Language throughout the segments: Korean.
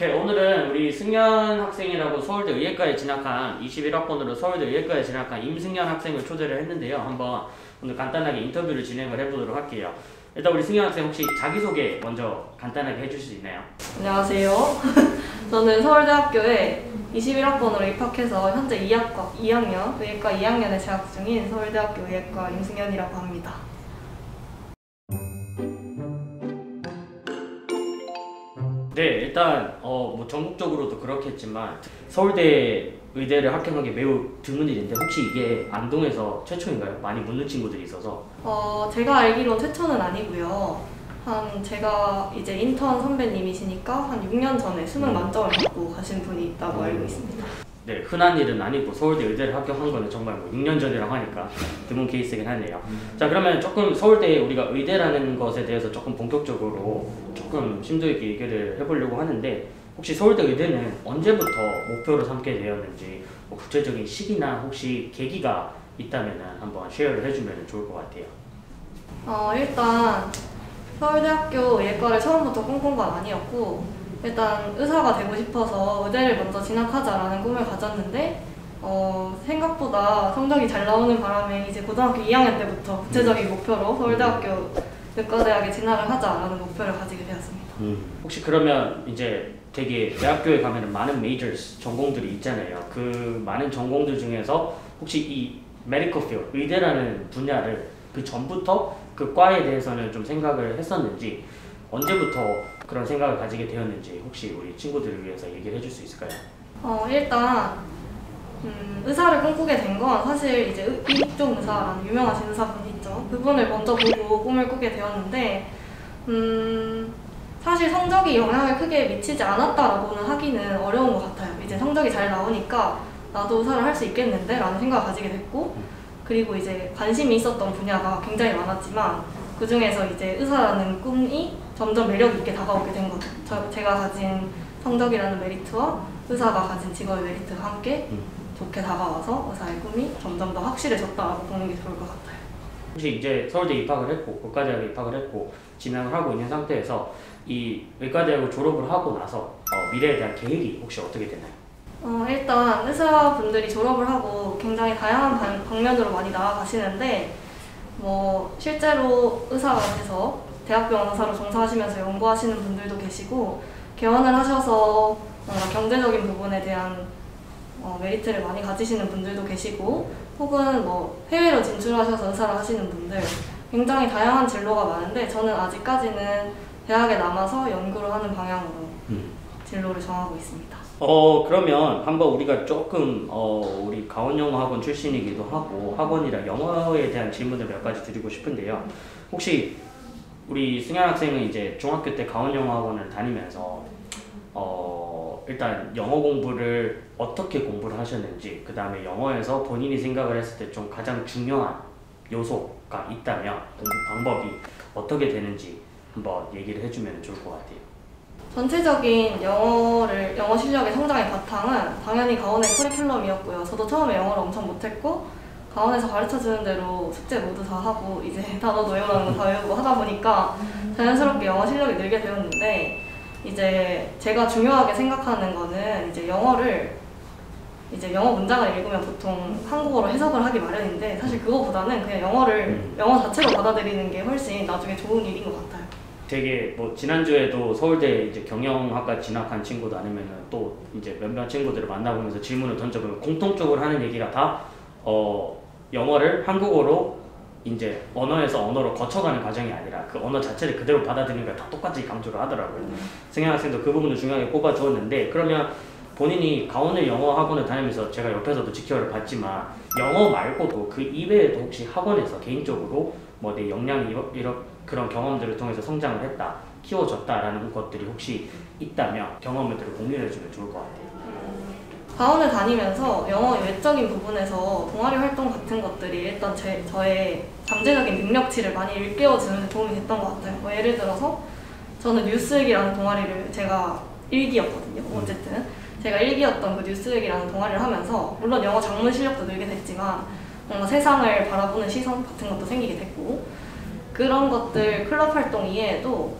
오케이, 오늘은 우리 승현 학생이라고 서울대 의예과에 진학한 21학번으로 서울대 의예과에 진학한 임승현 학생을 초대를 했는데요. 한번 오늘 간단하게 인터뷰를 진행을 해보도록 할게요. 일단 우리 승현 학생 혹시 자기소개 먼저 간단하게 해주실 수 있나요? 안녕하세요. 저는 서울대학교에 21학번으로 입학해서 현재 2학년, 의예과 2학년에 재학 중인 서울대학교 의예과 임승현이라고 합니다. 네, 일단 뭐 전국적으로도 그렇겠지만 서울대 의대를 합격한 게 매우 드문 일인데 혹시 이게 안동에서 최초인가요? 많이 묻는 친구들이 있어서. 제가 알기로 최초는 아니고요. 제가 이제 인턴 선배님이시니까 한 6년 전에 수능 만점을 받고 가신 분이 있다고 알고 있습니다. 네, 흔한 일은 아니고 서울대 의대를 합격한 거는 정말 뭐 6년 전이라고 하니까 드문 케이스긴 하네요. 자, 그러면 조금 서울대 우리가 의대라는 것에 대해서 조금 본격적으로 조금 심도 있게 얘기를 해보려고 하는데, 혹시 서울대 의대는 언제부터 목표로 삼게 되었는지, 뭐 구체적인 시기나 혹시 계기가 있다면 한번 쉐어를 해주면 좋을 것 같아요. 일단 서울대학교 의예과를 처음부터 꿈꾼 건 아니었고, 일단 의사가 되고 싶어서 의대를 먼저 진학하자라는 꿈을 가졌는데 생각보다 성적이 잘 나오는 바람에 이제 고등학교 2학년 때부터 구체적인 목표로 서울대학교 의과대학에 진학을 하자라는 목표를 가지게 되었습니다. 혹시 그러면 이제 되게 대학교에 가면 많은 메이저스 전공들이 있잖아요. 그 많은 전공들 중에서 혹시 이 메디컬 필드, 의대라는 분야를 그 전부터 그 과에 대해서는 좀 생각을 했었는지, 언제부터 그런 생각을 가지게 되었는지 혹시 우리 친구들을 위해서 얘기를 해줄 수 있을까요? 일단 의사를 꿈꾸게 된 건 사실 이제 이국종 의사라는 유명하신 의사분 있죠. 그분을 먼저 보고 꿈을 꾸게 되었는데 사실 성적이 영향을 크게 미치지 않았다라고는 하기는 어려운 것 같아요. 이제 성적이 잘 나오니까 나도 의사를 할 수 있겠는데? 라는 생각을 가지게 됐고, 그리고 이제 관심이 있었던 분야가 굉장히 많았지만 그 중에서 이제 의사라는 꿈이 점점 매력 있게 다가오게 된 거죠. 제가 가진 성적이라는 메리트와 의사가 가진 직업의 메리트가 함께 좋게 다가와서 의사의 꿈이 점점 더 확실해졌다고 보는 게 좋을 것 같아요. 혹시 이제 서울대 입학을 했고 의과대학에 입학을 했고 진학을 하고 있는 상태에서 이 의과대학을 졸업을 하고 나서 미래에 대한 계획이 혹시 어떻게 되나요? 일단 의사분들이 졸업을 하고 굉장히 다양한 방면으로 많이 나아가시는데, 뭐 실제로 의사가 돼서 대학병원 의사로 종사하시면서 연구하시는 분들도 계시고, 개원을 하셔서 경제적인 부분에 대한 메리트를 많이 가지시는 분들도 계시고, 혹은 뭐 해외로 진출하셔서 의사를 하시는 분들, 굉장히 다양한 진로가 많은데 저는 아직까지는 대학에 남아서 연구를 하는 방향으로 진로를 정하고 있습니다. 그러면 한번 우리가 조금 우리 가원영어학원 출신이기도 하고 학원이라 영어에 대한 질문을 몇 가지 드리고 싶은데요. 혹시 우리 승현 학생은 이제 중학교 때 가원영어학원을 다니면서 일단 영어 공부를 어떻게 공부를 하셨는지, 그 다음에 영어에서 본인이 생각을 했을 때 좀 가장 중요한 요소가 있다면 공부 방법이 어떻게 되는지 한번 얘기를 해주면 좋을 것 같아요. 전체적인 영어 실력의 성장의 바탕은 당연히 가원의 커리큘럼이었고요. 저도 처음에 영어를 엄청 못했고 가원에서 가르쳐주는 대로 숙제 모두 다 하고 이제 단어도 외우는 거 다 외우고 하다 보니까 자연스럽게 영어 실력이 늘게 되었는데, 이제 제가 중요하게 생각하는 거는 이제 영어 문장을 읽으면 보통 한국어로 해석을 하기 마련인데, 사실 그거보다는 그냥 영어 자체로 받아들이는 게 훨씬 나중에 좋은 일인 것 같아요. 되게 뭐 지난주에도 서울대 이제 경영학과 진학한 친구도 아니면은 또 이제 몇몇 친구들을 만나보면서 질문을 던져보면 공통적으로 하는 얘기가 다 영어를 한국어로 이제 언어에서 언어로 거쳐가는 과정이 아니라 그 언어 자체를 그대로 받아들이는 걸 다 똑같이 강조를 하더라고요. 승현 학생도 그 부분을 중요하게 꼽아주었는데, 그러면 본인이 가원을 영어 학원을 다니면서 제가 옆에서도 지켜를 봤지만 영어 말고도 그 이외에도 혹시 학원에서 개인적으로 뭐 내 역량이 그런 경험들을 통해서 성장을 했다, 키워졌다라는 것들이 혹시 있다면 경험들을 공유해주면 좋을 것 같아요. 가원을 다니면서 영어 외적인 부분에서 동아리 활동 같은 것들이 일단 저의 잠재적인 능력치를 많이 일깨워주는 데 도움이 됐던 것 같아요. 뭐 예를 들어서 저는 뉴스읽기라는 동아리를, 제가 1기였거든요. 어쨌든 제가 1기였던 그 뉴스읽기라는 동아리를 하면서 물론 영어 작문 실력도 늘게 됐지만 뭔가 세상을 바라보는 시선 같은 것도 생기게 됐고, 그런 것들 클럽 활동 이외에도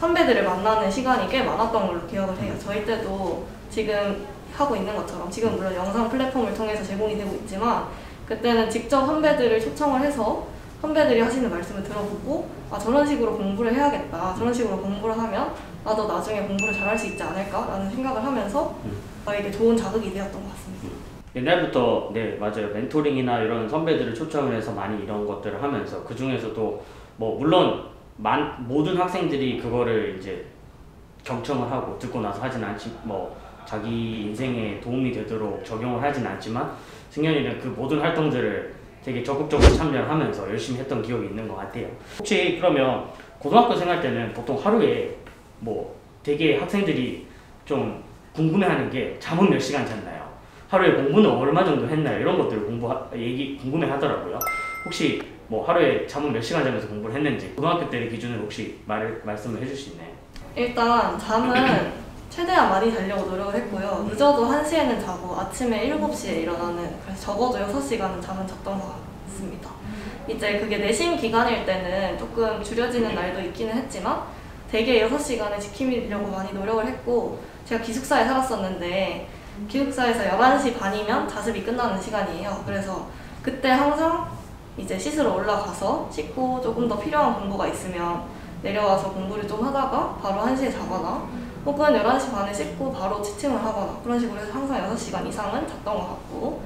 선배들을 만나는 시간이 꽤 많았던 걸로 기억을 해요. 저희 때도 지금 하고 있는 것처럼 지금 물론 영상 플랫폼을 통해서 제공이 되고 있지만 그때는 직접 선배들을 초청을 해서 선배들이 하시는 말씀을 들어보고 아 저런 식으로 공부를 해야겠다. 저런 식으로 공부를 하면 나도 나중에 공부를 잘할 수 있지 않을까라는 생각을 하면서 저에게 좋은 자극이 되었던 것 같습니다. 옛날부터 네 맞아요. 멘토링이나 이런 선배들을 초청을 해서 많이 이런 것들을 하면서 그 중에서도 뭐 물론 모든 학생들이 그거를 이제 경청을 하고 듣고 나서 하진 않지 뭐 자기 인생에 도움이 되도록 적용을 하진 않지만 승현이는 그 모든 활동들을 되게 적극적으로 참여를 하면서 열심히 했던 기억이 있는 것 같아요. 혹시 그러면 고등학교 생활 때는 보통 하루에 뭐 되게 학생들이 좀 궁금해하는 게 잠은 몇 시간 잤나요? 하루에 공부는 얼마 정도 했나요? 이런 것들을 궁금해 하더라고요. 혹시 뭐 하루에 잠은 몇 시간 자면서 공부를 했는지 고등학교 때를 기준으로 혹시 말씀을 해줄 수 있나요? 일단 잠은 최대한 많이 자려고 노력을 했고요. 늦어도 1시에는 자고 아침에 7시에 일어나는 그래서 적어도 6시간은 잠은 잤던 것 같습니다. 이제 그게 내신 기간일 때는 조금 줄여지는 날도 있기는 했지만 대개 6시간을 지키려고 많이 노력을 했고 제가 기숙사에 살았었는데 기숙사에서 11시 반이면 자습이 끝나는 시간이에요. 그래서 그때 항상 이제 씻으러 올라가서 씻고 조금 더 필요한 공부가 있으면 내려와서 공부를 좀 하다가 바로 1시에 자거나 혹은 11시 반에 씻고 바로 취침을 하거나 그런 식으로 해서 항상 6시간 이상은 잤던 것 같고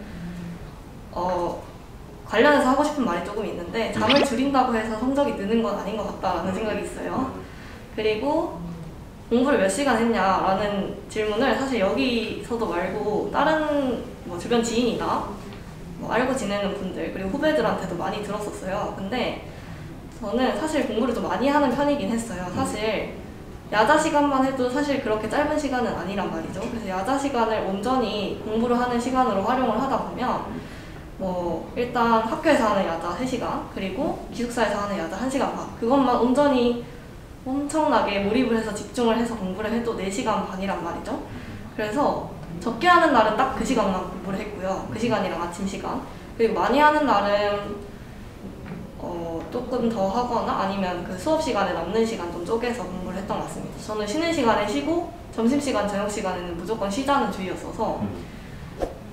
관련해서 하고 싶은 말이 조금 있는데 잠을 줄인다고 해서 성적이 느는 건 아닌 것 같다라는 생각이 있어요. 그리고 공부를 몇 시간 했냐라는 질문을 사실 여기서도 말고 다른 뭐 주변 지인이나 뭐 알고 지내는 분들 그리고 후배들한테도 많이 들었었어요. 근데 저는 사실 공부를 좀 많이 하는 편이긴 했어요. 사실 야자 시간만 해도 사실 그렇게 짧은 시간은 아니란 말이죠. 그래서 야자 시간을 온전히 공부를 하는 시간으로 활용을 하다 보면 뭐 일단 학교에서 하는 야자 3시간 그리고 기숙사에서 하는 야자 1시간 반 그것만 온전히 엄청나게 몰입을 해서 집중을 해서 공부를 해도 4시간 반이란 말이죠. 그래서 적게 하는 날은 딱 그 시간만 공부를 했고요. 그 시간이랑 아침 시간. 그리고 많이 하는 날은 조금 더 하거나 아니면 그 수업 시간에 남는 시간 좀 쪼개서 공부를 했던 것 같습니다. 저는 쉬는 시간에 쉬고 점심시간, 저녁시간에는 무조건 쉬자는 주의였어서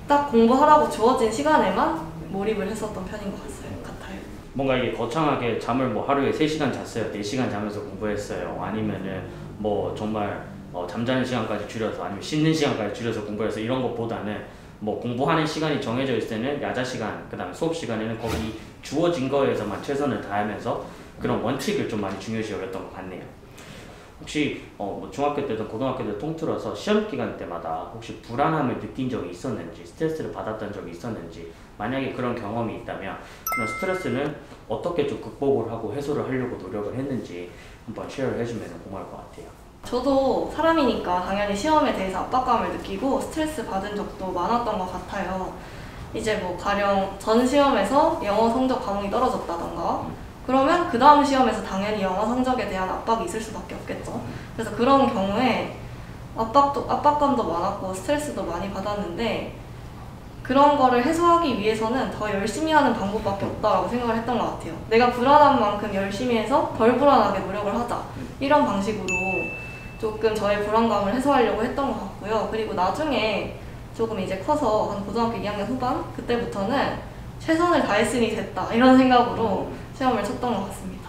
딱 공부하라고 주어진 시간에만 몰입을 했었던 편인 것 같아요. 뭔가 이게 거창하게 잠을 뭐 하루에 3시간 잤어요, 4시간 자면서 공부했어요, 아니면은 뭐 정말 잠자는 시간까지 줄여서 아니면 씻는 시간까지 줄여서 공부해서 이런 것보다는 뭐 공부하는 시간이 정해져 있을 때는 야자 시간, 그 다음에 수업 시간에는 거기 주어진 거에서만 최선을 다하면서 그런 원칙을 좀 많이 중요시 여겼던 것 같네요. 혹시 뭐 중학교 때든 고등학교 때든 통틀어서 시험 기간 때마다 혹시 불안함을 느낀 적이 있었는지 스트레스를 받았던 적이 있었는지 만약에 그런 경험이 있다면 그런 스트레스는 어떻게 좀 극복을 하고 해소를 하려고 노력을 했는지 한번 쉐어를 해주면 고마울 것 같아요. 저도 사람이니까 당연히 시험에 대해서 압박감을 느끼고 스트레스 받은 적도 많았던 것 같아요. 이제 뭐 가령 전 시험에서 영어 성적 과목이 떨어졌다던가 그러면 그 다음 시험에서 당연히 영어 성적에 대한 압박이 있을 수밖에 없겠죠. 그래서 그런 경우에 압박감도 많았고 스트레스도 많이 받았는데 그런 거를 해소하기 위해서는 더 열심히 하는 방법밖에 없다라고 생각을 했던 것 같아요. 내가 불안한 만큼 열심히 해서 덜 불안하게 노력을 하자. 이런 방식으로 조금 저의 불안감을 해소하려고 했던 것 같고요. 그리고 나중에 조금 이제 커서 한 고등학교 2학년 후반 그때부터는 최선을 다했으니 됐다 이런 생각으로 시험을 쳤던 것 같습니다.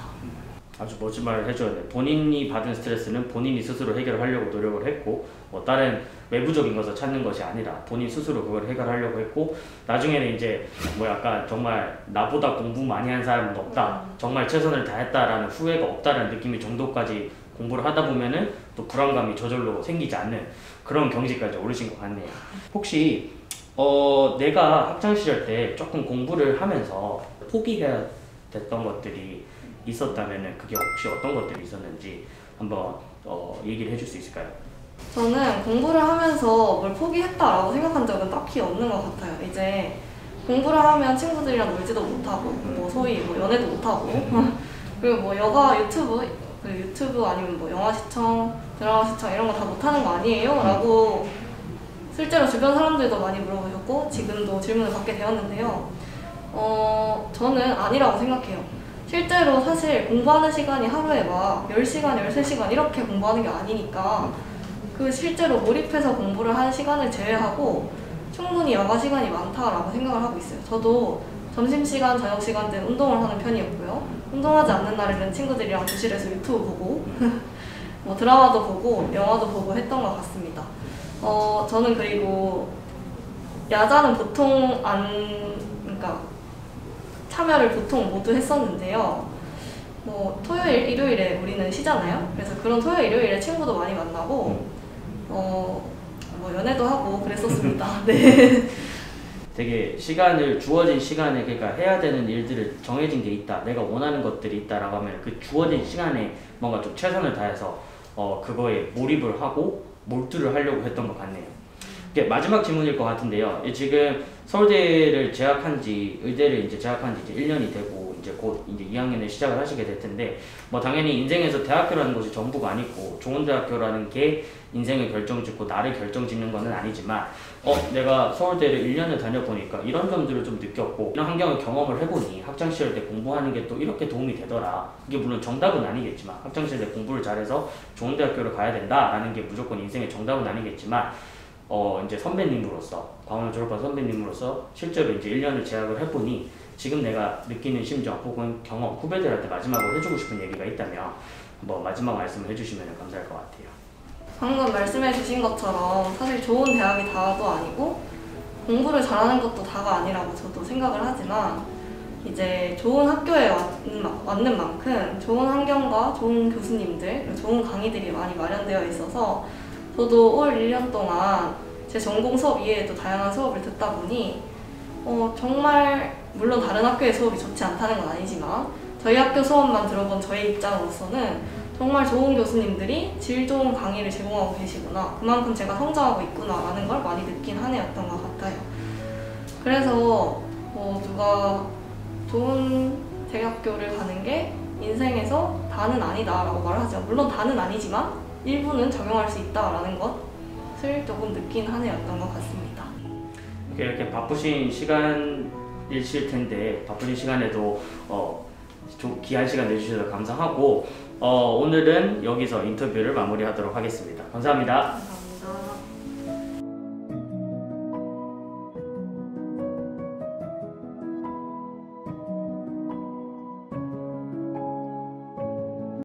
아주 멋진 말을 해줘야 돼. 본인이 받은 스트레스는 본인이 스스로 해결하려고 노력을 했고 뭐 다른 외부적인 것을 찾는 것이 아니라 본인 스스로 그걸 해결하려고 했고 나중에는 이제 뭐 약간 정말 나보다 공부 많이 한 사람은 없다, 정말 최선을 다했다라는 후회가 없다라는 느낌이 정도까지 공부를 하다 보면은 또 불안감이 저절로 생기지 않는 그런 경지까지 오르신 것 같네요. 혹시 내가 학창 시절 때 조금 공부를 하면서 포기해야 됐던 것들이 있었다면은 그게 혹시 어떤 것들이 있었는지 한번 얘기를 해줄 수 있을까요? 저는 공부를 하면서 뭘 포기했다라고 생각한 적은 딱히 없는 것 같아요. 이제 공부를 하면 친구들이랑 놀지도 못하고 뭐 소위 뭐 연애도 못하고 그리고 뭐 여가 유튜브 아니면 뭐 영화 시청, 드라마 시청 이런 거 다 못하는 거 아니에요? 라고 실제로 주변 사람들도 많이 물어보셨고 지금도 질문을 받게 되었는데요. 저는 아니라고 생각해요. 실제로 사실 공부하는 시간이 하루에 막 10시간, 13시간 이렇게 공부하는 게 아니니까 그 실제로 몰입해서 공부를 하는 시간을 제외하고 충분히 여가 시간이 많다라고 생각을 하고 있어요. 저도 점심시간, 저녁시간 때는 운동을 하는 편이었고요. 운동하지 않는 날에는 친구들이랑 교실에서 유튜브 보고 뭐 드라마도 보고 영화도 보고 했던 것 같습니다. 저는 그리고 야자는 보통 그러니까 참여를 보통 모두 했었는데요. 뭐 토요일, 일요일에 우리는 쉬잖아요. 그래서 그런 토요일, 일요일에 친구도 많이 만나고 뭐 연애도 하고 그랬었습니다. 네. 되게 주어진 시간에 그러니까 해야 되는 일들을 정해진 게 있다. 내가 원하는 것들이 있다라고 하면 그 주어진 시간에 뭔가 좀 최선을 다해서 그거에 몰입을 하고 몰두를 하려고 했던 것 같네요. 이게 마지막 질문일 것 같은데요. 지금 의대를 재학한 지 이제 1년이 되고 이제 곧 이제 2학년을 시작을 하시게 될 텐데 뭐 당연히 인생에서 대학교라는 것이 전부가 아니고 좋은 대학교라는 게 인생을 결정짓고 나를 결정짓는 거는 아니지만 내가 서울대를 1년을 다녀보니까 이런 점들을 좀 느꼈고 이런 환경을 경험을 해보니 학창시절 때 공부하는 게 또 이렇게 도움이 되더라. 이게 물론 정답은 아니겠지만 학창시절 때 공부를 잘해서 좋은 대학교를 가야 된다라는 게 무조건 인생의 정답은 아니겠지만 이제 선배님으로서 광원 졸업한 선배님으로서 실제로 이제 1년을 재학을 해보니 지금 내가 느끼는 심정 혹은 경험 후배들한테 마지막으로 해주고 싶은 얘기가 있다면 한번 마지막 말씀을 해주시면 감사할 것 같아요. 방금 말씀해 주신 것처럼 사실 좋은 대학이 다도 아니고 공부를 잘하는 것도 다가 아니라고 저도 생각을 하지만 이제 좋은 학교에 왔는 만큼 좋은 환경과 좋은 교수님들, 그리고 좋은 강의들이 많이 마련되어 있어서 저도 올 1년 동안 제 전공 수업 이외에도 다양한 수업을 듣다 보니 정말 물론 다른 학교의 수업이 좋지 않다는 건 아니지만 저희 학교 수업만 들어본 저의 입장으로서는 정말 좋은 교수님들이 질 좋은 강의를 제공하고 계시구나, 그만큼 제가 성장하고 있구나라는 걸 많이 느낀 한 해였던 것 같아요. 그래서 누가 좋은 대학교를 가는 게 인생에서 다는 아니다라고 말하죠. 물론 다는 아니지만 일부는 적용할 수 있다라는 것을 조금 느낀 한 해였던 것 같습니다. 이렇게 바쁘신 시간이실 텐데 바쁘신 시간에도 귀한 시간 내주셔서 감사하고 오늘은 여기서 인터뷰를 마무리하도록 하겠습니다. 감사합니다.